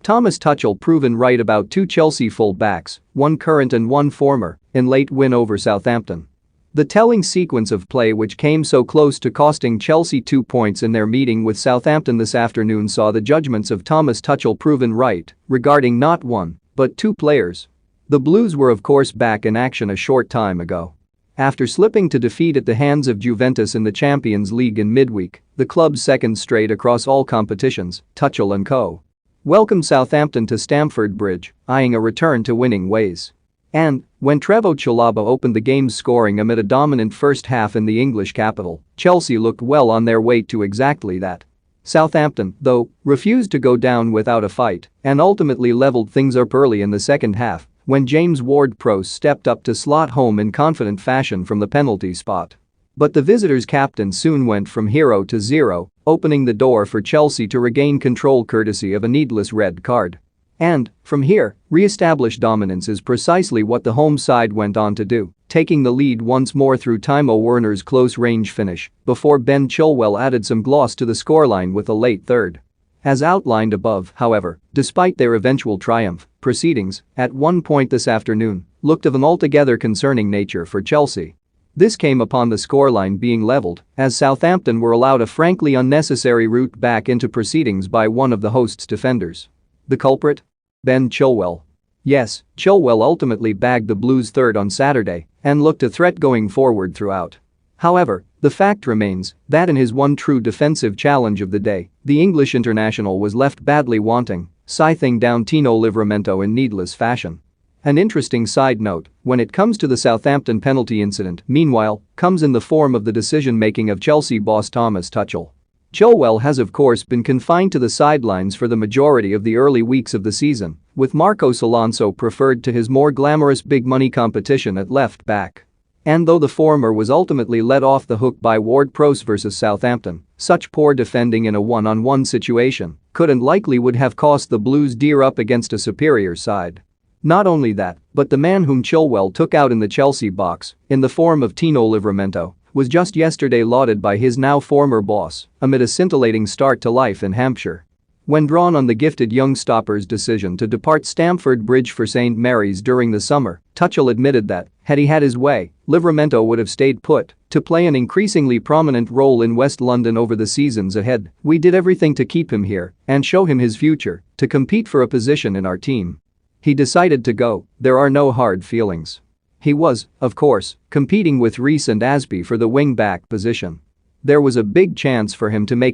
Thomas Tuchel proven right about two Chelsea full-backs, one current and one former, in late win over Southampton. The telling sequence of play which came so close to costing Chelsea 2 points in their meeting with Southampton this afternoon saw the judgments of Thomas Tuchel proven right regarding not one, but two players. The Blues were of course back in action a short time ago. After slipping to defeat at the hands of Juventus in the Champions League in midweek, the club's second straight across all competitions, Tuchel and co. welcomed Southampton to Stamford Bridge, eyeing a return to winning ways. And, when Trevoh Chalobah opened the game's scoring amid a dominant first half in the English capital, Chelsea looked well on their way to exactly that. Southampton, though, refused to go down without a fight and ultimately leveled things up early in the second half when James Ward-Prowse stepped up to slot home in confident fashion from the penalty spot. But the visitors' captain soon went from hero to zero, opening the door for Chelsea to regain control courtesy of a needless red card. And, from here, re-established dominance is precisely what the home side went on to do, taking the lead once more through Timo Werner's close-range finish before Ben Chilwell added some gloss to the scoreline with a late third. As outlined above, however, despite their eventual triumph, proceedings, at one point this afternoon, looked of an altogether concerning nature for Chelsea. This came upon the scoreline being leveled as Southampton were allowed a frankly unnecessary route back into proceedings by one of the hosts' defenders. The culprit? Ben Chilwell. Yes, Chilwell ultimately bagged the Blues' third on Saturday and looked a threat going forward throughout. However, the fact remains that in his one true defensive challenge of the day, the English international was left badly wanting, scything down Tino Livramento in needless fashion. An interesting side note, when it comes to the Southampton penalty incident, meanwhile, comes in the form of the decision-making of Chelsea boss Thomas Tuchel. Chilwell has of course been confined to the sidelines for the majority of the early weeks of the season, with Marcos Alonso preferred to his more glamorous big-money competition at left-back. And though the former was ultimately let off the hook by Ward-Prowse versus Southampton, such poor defending in a one-on-one situation could and likely would have cost the Blues dear up against a superior side. Not only that, but the man whom Chilwell took out in the Chelsea box, in the form of Tino Livramento, was just yesterday lauded by his now former boss amid a scintillating start to life in Hampshire. When drawn on the gifted young stopper's decision to depart Stamford Bridge for St Mary's during the summer, Tuchel admitted that, had he had his way, Livramento would have stayed put to play an increasingly prominent role in West London over the seasons ahead. We did everything to keep him here and show him his future, to compete for a position in our team. He decided to go, there are no hard feelings. He was, of course, competing with Reece and Asby for the wing-back position. There was a big chance for him to make